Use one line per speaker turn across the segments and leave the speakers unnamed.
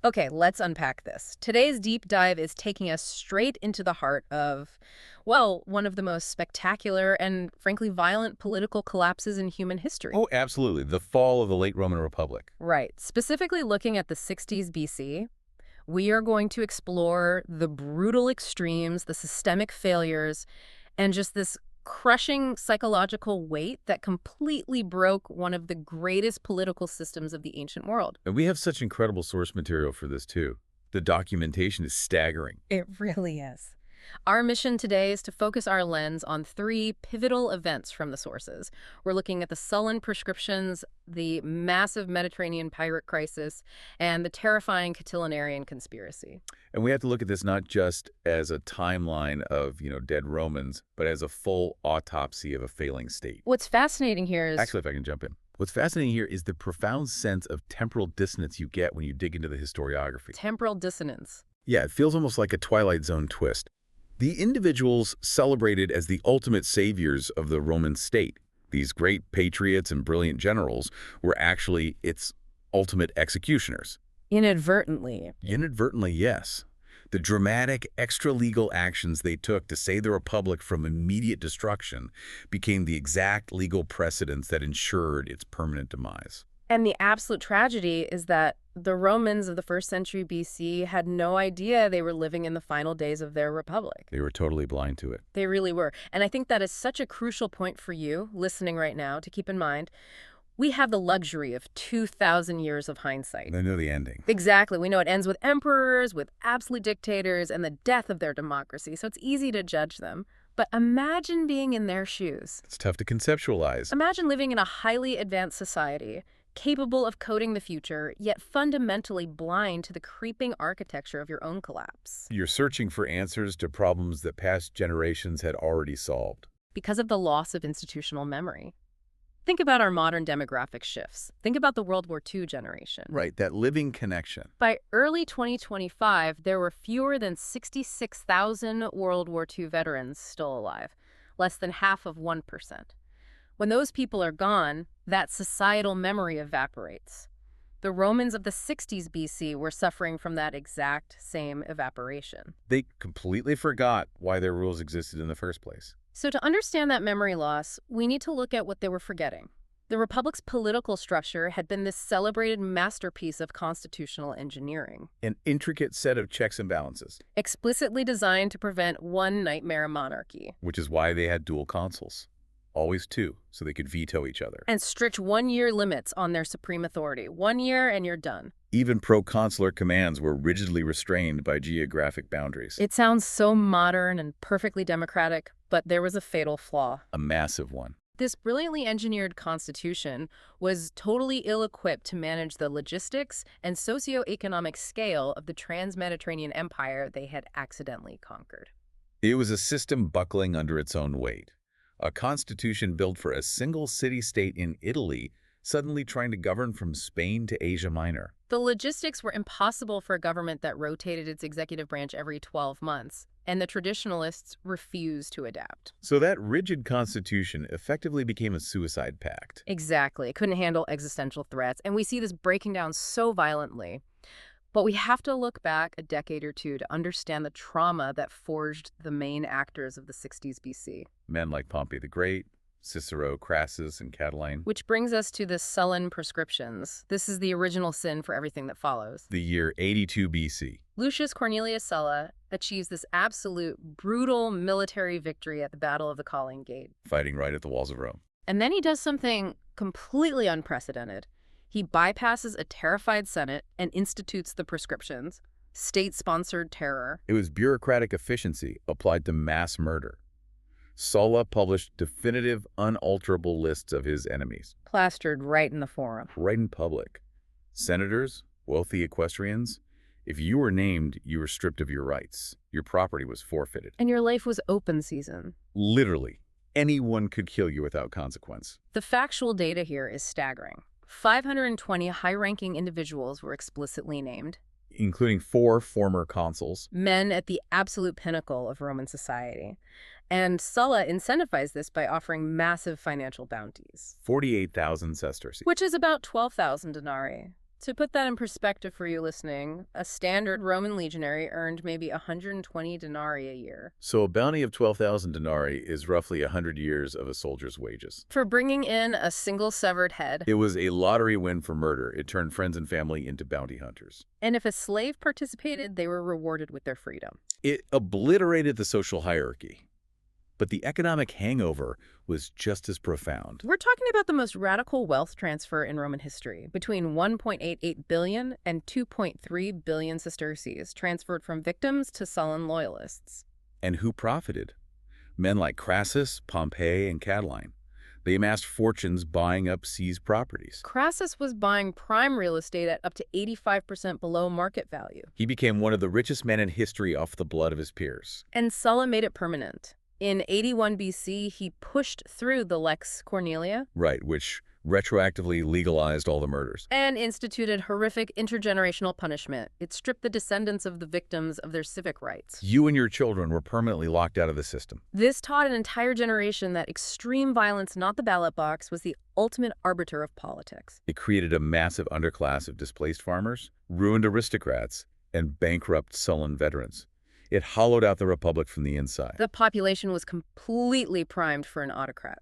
Okay, let's unpack this. Today's deep dive is taking us straight into the heart of, well, one of the most spectacular and, frankly, violent political collapses in human history.
Oh, absolutely. The fall of the late Roman Republic.
Right. Specifically looking at the 60s BC, we are going to explore the brutal extremes, the systemic failures, and just this crushing psychological weight that completely broke one of the greatest political systems of the ancient world.
And we have such incredible source material for this, too. The documentation is staggering.
It really is. Our mission today is to focus our lens on three pivotal events from the sources. We're looking at the sullen proscriptions, the massive Mediterranean pirate crisis, and the terrifying Catiline Conspiracy.
And we have to look at this not just as a timeline of, dead Romans, but as a full autopsy of a failing state.
What's fascinating here is...
Actually, if I can jump in. What's fascinating here is the profound sense of temporal dissonance you get when you dig into the historiography.
Temporal dissonance.
Yeah, it feels almost like a Twilight Zone twist. The individuals celebrated as the ultimate saviors of the Roman state, these great patriots and brilliant generals, were actually its ultimate executioners.
Inadvertently.
Inadvertently, yes. The dramatic, extra-legal actions they took to save the Republic from immediate destruction became the exact legal precedents that ensured its permanent demise.
And the absolute tragedy is that the Romans of the 1st century BC had no idea they were living in the final days of their republic.
They were totally blind to it.
They really were. And I think that is such a crucial point for you, listening right now, to keep in mind. We have the luxury of 2,000 years of hindsight.
They know the ending.
Exactly. We know it ends with emperors, with absolute dictators, and the death of their democracy, so it's easy to judge them. But imagine being in their shoes.
It's tough to conceptualize.
Imagine living in a highly advanced society, capable of coding the future, yet fundamentally blind to the creeping architecture of your own collapse.
You're searching for answers to problems that past generations had already solved.
Because of the loss of institutional memory. Think about our modern demographic shifts. Think about the World War II generation.
Right, that living connection.
By early 2025, there were fewer than 66,000 World War II veterans still alive, less than half of 1%. When those people are gone, that societal memory evaporates. The Romans of the 60s BC were suffering from that exact same evaporation.
They completely forgot why their rules existed in the first place.
So to understand that memory loss, we need to look at what they were forgetting. The Republic's political structure had been this celebrated masterpiece of constitutional engineering.
An intricate set of checks and balances.
Explicitly designed to prevent one nightmare monarchy.
Which is why they had dual consuls. Always two, so they could veto each other.
And strict one-year limits on their supreme authority. 1 year and you're done.
Even proconsular commands were rigidly restrained by geographic boundaries.
It sounds so modern and perfectly democratic, but there was a fatal flaw.
A massive one.
This brilliantly engineered constitution was totally ill-equipped to manage the logistics and socio-economic scale of the trans-Mediterranean empire they had accidentally conquered.
It was a system buckling under its own weight. A constitution built for a single city-state in Italy, suddenly trying to govern from Spain to Asia Minor.
The logistics were impossible for a government that rotated its executive branch every 12 months, and the traditionalists refused to adapt.
So that rigid constitution effectively became a suicide pact.
Exactly. It couldn't handle existential threats, and we see this breaking down so violently. But we have to look back a decade or two to understand the trauma that forged the main actors of the 60s BC.
Men like Pompey the Great, Cicero, Crassus, and Catiline.
Which brings us to the sullen proscriptions. This is the original sin for everything that follows.
The year 82 BC.
Lucius Cornelius Sulla achieves this absolute, brutal military victory at the Battle of the Colline Gate.
Fighting right at the walls of Rome.
And then he does something completely unprecedented. He bypasses a terrified Senate and institutes the proscriptions, state-sponsored terror.
It was bureaucratic efficiency applied to mass murder. Sulla published definitive, unalterable lists of his enemies.
Plastered right in the forum.
Right in public. Senators, wealthy equestrians, if you were named, you were stripped of your rights. Your property was forfeited.
And your life was open season.
Literally, anyone could kill you without consequence.
The factual data here is staggering. 520 high-ranking individuals were explicitly named,
including 4 former consuls.
Men at the absolute pinnacle of Roman society. And Sulla incentivized this by offering massive financial bounties.
48,000 sesterces.
Which is about 12,000 denarii. To put that in perspective for you listening, a standard Roman legionary earned maybe 120 denarii a year.
So a bounty of 12,000 denarii is roughly 100 years of a soldier's wages.
For bringing in a single severed head.
It was a lottery win for murder. It turned friends and family into bounty hunters.
And if a slave participated, they were rewarded with their freedom.
It obliterated the social hierarchy. But the economic hangover was just as profound.
We're talking about the most radical wealth transfer in Roman history, between 1.88 billion and 2.3 billion sesterces transferred from victims to sullen loyalists.
And who profited? Men like Crassus, Pompey, and Catiline. They amassed fortunes buying up seized properties.
Crassus was buying prime real estate at up to 85% below market value.
He became one of the richest men in history off the blood of his peers.
And Sulla made it permanent. In 81 BC, he pushed through the Lex Cornelia.
Right, which retroactively legalized all the murders.
And instituted horrific intergenerational punishment. It stripped the descendants of the victims of their civic rights.
You and your children were permanently locked out of the system.
This taught an entire generation that extreme violence, not the ballot box, was the ultimate arbiter of politics.
It created a massive underclass of displaced farmers, ruined aristocrats, and bankrupt sullen veterans. It hollowed out the republic from the inside.
The population was completely primed for an autocrat.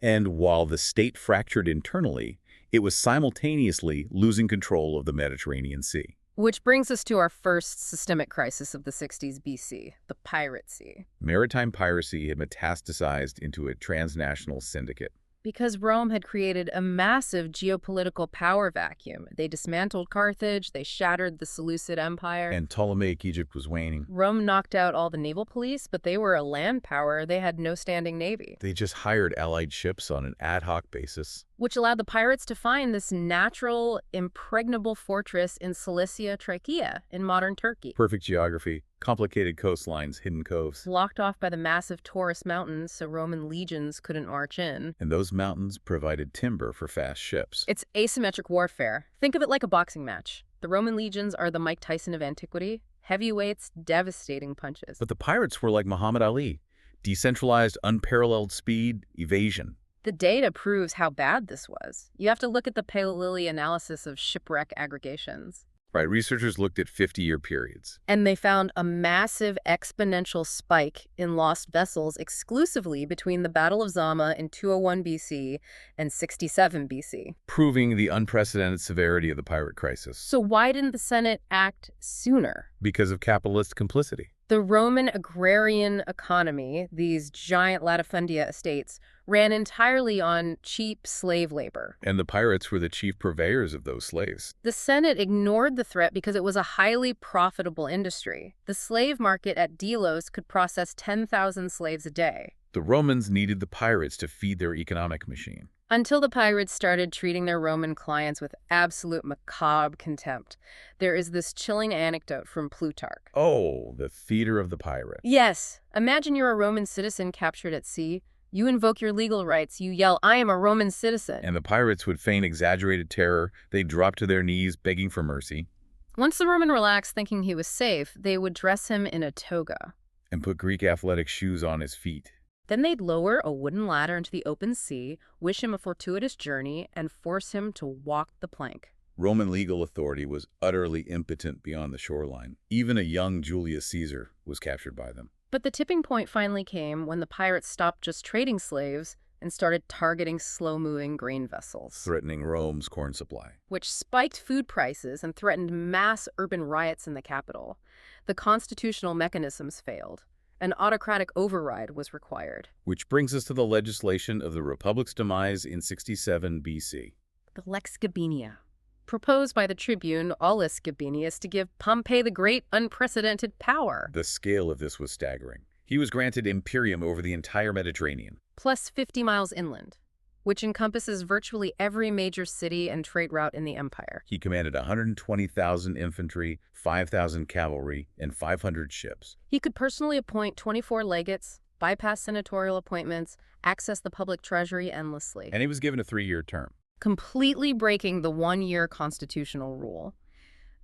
And while the state fractured internally, it was simultaneously losing control of the Mediterranean Sea.
Which brings us to our first systemic crisis of the 60s BC, the piracy.
Maritime piracy had metastasized into a transnational syndicate.
Because Rome had created a massive geopolitical power vacuum. They dismantled Carthage, they shattered the Seleucid Empire.
And Ptolemaic Egypt was waning.
Rome knocked out all the naval police, but they were a land power. They had no standing navy.
They just hired allied ships on an ad hoc basis.
Which allowed the pirates to find this natural, impregnable fortress in Cilicia Trachea in modern Turkey.
Perfect geography, complicated coastlines, hidden coves.
Blocked off by the massive Taurus Mountains so Roman legions couldn't march in.
And those mountains provided timber for fast ships.
It's asymmetric warfare. Think of it like a boxing match. The Roman legions are the Mike Tyson of antiquity. Heavyweights, devastating punches.
But the pirates were like Muhammad Ali. Decentralized, unparalleled speed, evasion.
The data proves how bad this was. You have to look at the Paley analysis of shipwreck aggregations.
Right, researchers looked at 50-year periods.
And they found a massive exponential spike in lost vessels exclusively between the Battle of Zama in 201 BC and 67 BC.
Proving the unprecedented severity of the pirate crisis.
So why didn't the Senate act sooner?
Because of capitalist complicity.
The Roman agrarian economy, these giant latifundia estates, ran entirely on cheap slave labor.
And the pirates were the chief purveyors of those slaves.
The Senate ignored the threat because it was a highly profitable industry. The slave market at Delos could process 10,000 slaves a day.
The Romans needed the pirates to feed their economic machine.
Until the pirates started treating their Roman clients with absolute macabre contempt. There is this chilling anecdote from Plutarch.
Oh, the theater of the pirate.
Yes. Imagine you're a Roman citizen captured at sea. You invoke your legal rights. You yell, "I am a Roman citizen."
And the pirates would feign exaggerated terror. They'd drop to their knees, begging for mercy.
Once the Roman relaxed, thinking he was safe, they would dress him in a toga.
And put Greek athletic shoes on his feet.
Then they'd lower a wooden ladder into the open sea, wish him a fortuitous journey, and force him to walk the plank.
Roman legal authority was utterly impotent beyond the shoreline. Even a young Julius Caesar was captured by them.
But the tipping point finally came when the pirates stopped just trading slaves and started targeting slow-moving grain vessels.
Threatening Rome's corn supply.
Which spiked food prices and threatened mass urban riots in the capital. The constitutional mechanisms failed. An autocratic override was required.
Which brings us to the legislation of the Republic's demise in 67 BC.
The Lex Gabiniana, proposed by the tribune Aulus Gabinius to give Pompey the Great unprecedented power.
The scale of this was staggering. He was granted imperium over the entire Mediterranean.
Plus 50 miles inland, which encompasses virtually every major city and trade route in the empire.
He commanded 120,000 infantry, 5,000 cavalry, and 500 ships.
He could personally appoint 24 legates, bypass senatorial appointments, access the public treasury endlessly.
And he was given a 3-year term.
Completely breaking the one-year constitutional rule.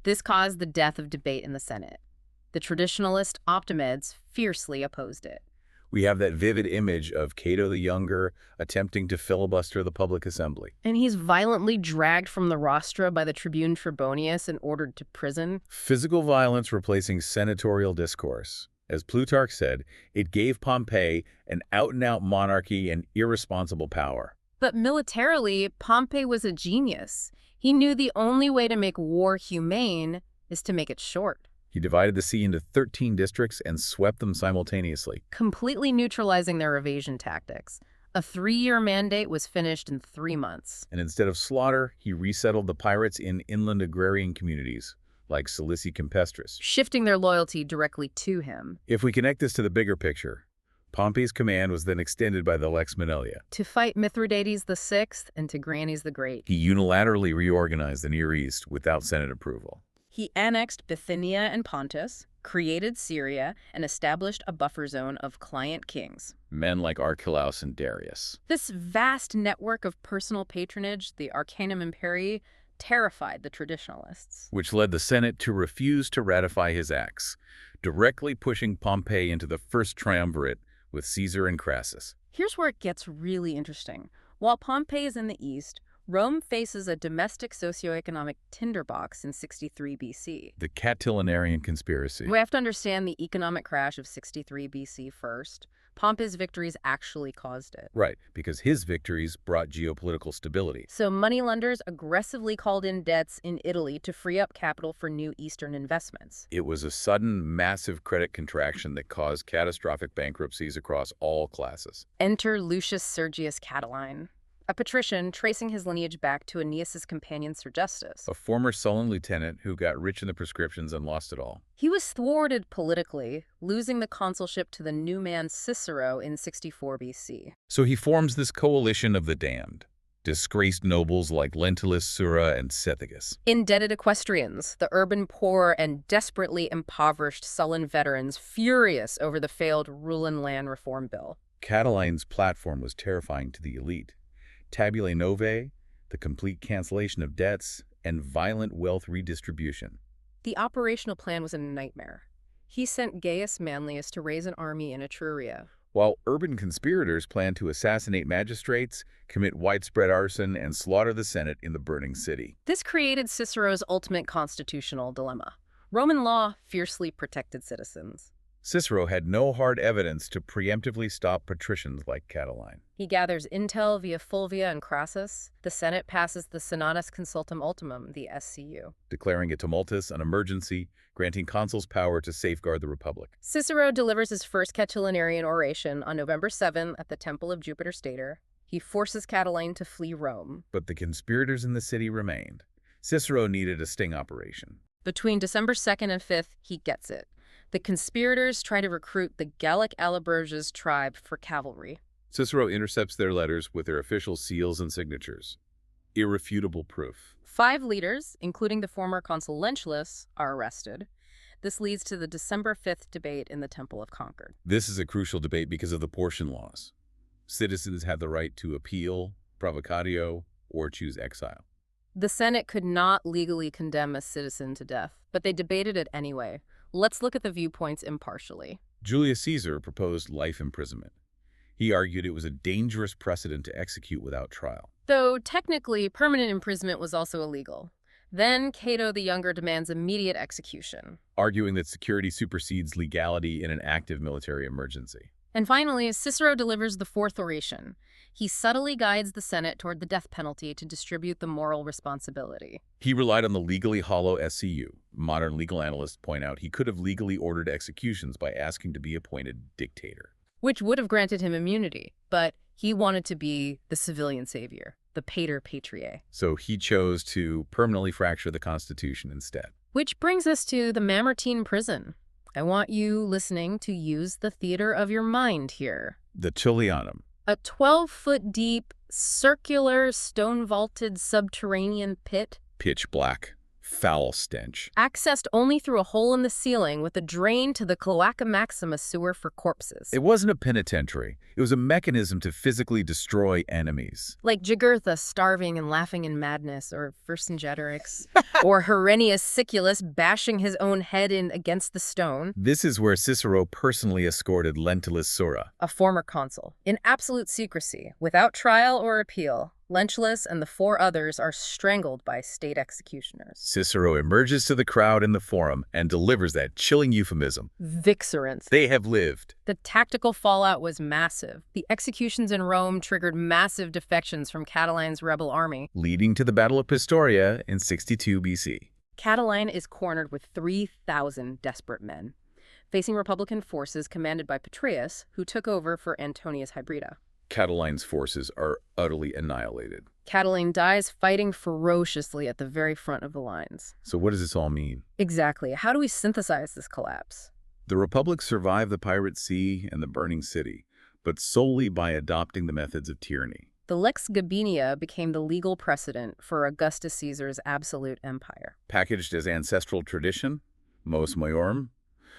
This caused the death of debate in the Senate. The traditionalist Optimads fiercely opposed it.
We have that vivid image of Cato the Younger attempting to filibuster the public assembly.
And he's violently dragged from the rostra by the tribune Trebonius and ordered to prison.
Physical violence replacing senatorial discourse. As Plutarch said, it gave Pompey an out-and-out monarchy and irresponsible power.
But militarily, Pompey was a genius. He knew the only way to make war humane is to make it short.
He divided the sea into 13 districts and swept them simultaneously,
completely neutralizing their evasion tactics. A 3-year mandate was finished in 3 months.
And instead of slaughter, he resettled the pirates in inland agrarian communities, like Cilici Campestris,
shifting their loyalty directly to him.
If we connect this to the bigger picture, Pompey's command was then extended by the Lex Maniliae
to fight Mithridates VI and Tigranes the Great.
He unilaterally reorganized the Near East without Senate approval.
He annexed Bithynia and Pontus, created Syria, and established a buffer zone of client kings.
Men like Archelaus and Darius.
This vast network of personal patronage, the Arcanum Imperii, terrified the traditionalists,
which led the Senate to refuse to ratify his acts, directly pushing Pompey into the first triumvirate with Caesar and Crassus.
Here's where it gets really interesting. While Pompey is in the east, Rome faces a domestic socio-economic tinderbox in 63 BC.
The Catiline Conspiracy.
We have to understand the economic crash of 63 BC first. Pompey's victories actually caused it.
Right, because his victories brought geopolitical stability.
So moneylenders aggressively called in debts in Italy to free up capital for new Eastern investments.
It was a sudden, massive credit contraction that caused catastrophic bankruptcies across all classes.
Enter Lucius Sergius Catiline, a patrician tracing his lineage back to Aeneas's companion Sergestus,
a former Sullan lieutenant who got rich in the prescriptions and lost it all.
He was thwarted politically, losing the consulship to the new man Cicero in 64 BC.
So he forms this coalition of the damned, disgraced nobles like Lentulus, Sura, and Cethegus.
Indebted equestrians, the urban poor and desperately impoverished Sullan veterans furious over the failed Rulin land reform bill.
Catiline's platform was terrifying to the elite. Tabulae novae, the complete cancellation of debts, and violent wealth redistribution.
The operational plan was a nightmare. He sent Gaius Manlius to raise an army in Etruria,
while urban conspirators planned to assassinate magistrates, commit widespread arson, and slaughter the Senate in the burning city.
This created Cicero's ultimate constitutional dilemma. Roman law fiercely protected citizens.
Cicero had no hard evidence to preemptively stop patricians like Catiline.
He gathers intel via Fulvia and Crassus. The Senate passes the Senatus Consultum Ultimum, the SCU,
declaring a tumultus an emergency, granting consuls power to safeguard the Republic.
Cicero delivers his first Catilinarian oration on November 7 at the Temple of Jupiter Stator. He forces Catiline to flee Rome.
But the conspirators in the city remained. Cicero needed a sting operation.
Between December 2nd and 5th, he gets it. The conspirators try to recruit the Gallic Allobroges tribe for cavalry.
Cicero intercepts their letters with their official seals and signatures. Irrefutable proof.
5 leaders, including the former consul Lentulus, are arrested. This leads to the December 5th debate in the Temple of Concord.
This is a crucial debate because of the portion laws. Citizens have the right to appeal, provocatio, or choose exile.
The Senate could not legally condemn a citizen to death, but they debated it anyway. Let's look at the viewpoints impartially.
Julius Caesar proposed life imprisonment. He argued it was a dangerous precedent to execute without trial.
Though technically, permanent imprisonment was also illegal. Then Cato the Younger demands immediate execution,
arguing that security supersedes legality in an active military emergency.
And finally, Cicero delivers the 4th oration. He subtly guides the Senate toward the death penalty to distribute the moral responsibility.
He relied on the legally hollow SCU. Modern legal analysts point out he could have legally ordered executions by asking to be appointed dictator,
which would have granted him immunity, but he wanted to be the civilian savior, the pater patriae.
So he chose to permanently fracture the Constitution instead.
Which brings us to the Mamertine prison. I want you listening to use the theater of your mind here.
The Tullianum.
A 12-foot deep, circular, stone-vaulted subterranean pit.
Pitch black, foul stench.
Accessed only through a hole in the ceiling with a drain to the Cloaca Maxima sewer for corpses.
It wasn't a penitentiary. It was a mechanism to physically destroy enemies.
Like Jugurtha starving and laughing in madness, or Vercingetorix, or Herennius Siculus bashing his own head in against the stone.
This is where Cicero personally escorted Lentulus Sura,
A former consul. In absolute secrecy, without trial or appeal, Lentulus and the 4 others are strangled by state executioners.
Cicero emerges to the crowd in the forum and delivers that chilling euphemism.
Vixerants.
They have lived.
The tactical fallout was massive. The executions in Rome triggered massive defections from Catiline's rebel army,
Leading to the Battle of Pistoria in 62 BC.
Catiline is cornered with 3,000 desperate men, facing Republican forces commanded by Petreius, who took over for Antonius Hybrida.
Catiline's forces are utterly annihilated.
Catiline dies fighting ferociously at the very front of the lines.
So what does this all mean?
Exactly. How do we synthesize this collapse?
The Republic survived the Pirate Sea and the burning city, but solely by adopting the methods of tyranny.
The Lex Gabinia became the legal precedent for Augustus Caesar's absolute empire.
Packaged as ancestral tradition, mos maiorum,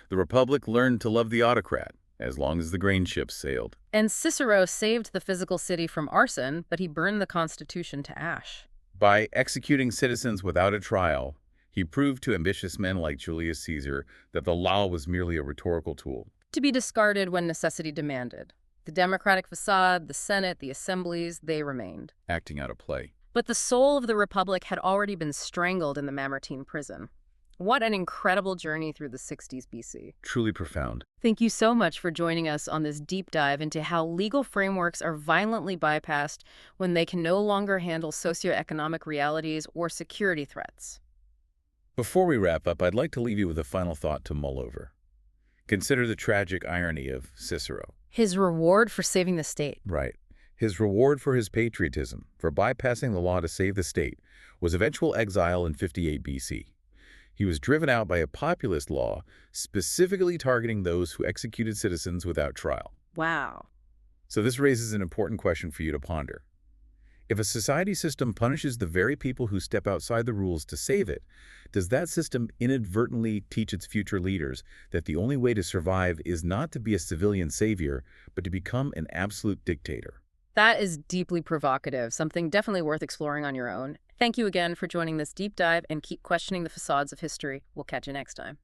the Republic learned to love the autocrat, as long as the grain ships sailed.
And Cicero saved the physical city from arson, but he burned the Constitution to ash.
By executing citizens without a trial, he proved to ambitious men like Julius Caesar that the law was merely a rhetorical tool.
To be discarded when necessity demanded. The democratic facade, the Senate, the assemblies, they remained.
Acting out a play.
But the soul of the Republic had already been strangled in the Mamertine prison. What an incredible journey through the 60s BC.
Truly profound.
Thank you so much for joining us on this deep dive into how legal frameworks are violently bypassed when they can no longer handle socioeconomic realities or security threats.
Before we wrap up, I'd like to leave you with a final thought to mull over. Consider the tragic irony of Cicero.
His reward for saving the state.
Right. His reward for his patriotism, for bypassing the law to save the state, was eventual exile in 58 BC. He was driven out by a populist law specifically targeting those who executed citizens without trial.
Wow.
So this raises an important question for you to ponder. If a society system punishes the very people who step outside the rules to save it, does that system inadvertently teach its future leaders that the only way to survive is not to be a civilian savior, but to become an absolute dictator?
That is deeply provocative, something definitely worth exploring on your own. Thank you again for joining this deep dive, and keep questioning the facades of history. We'll catch you next time.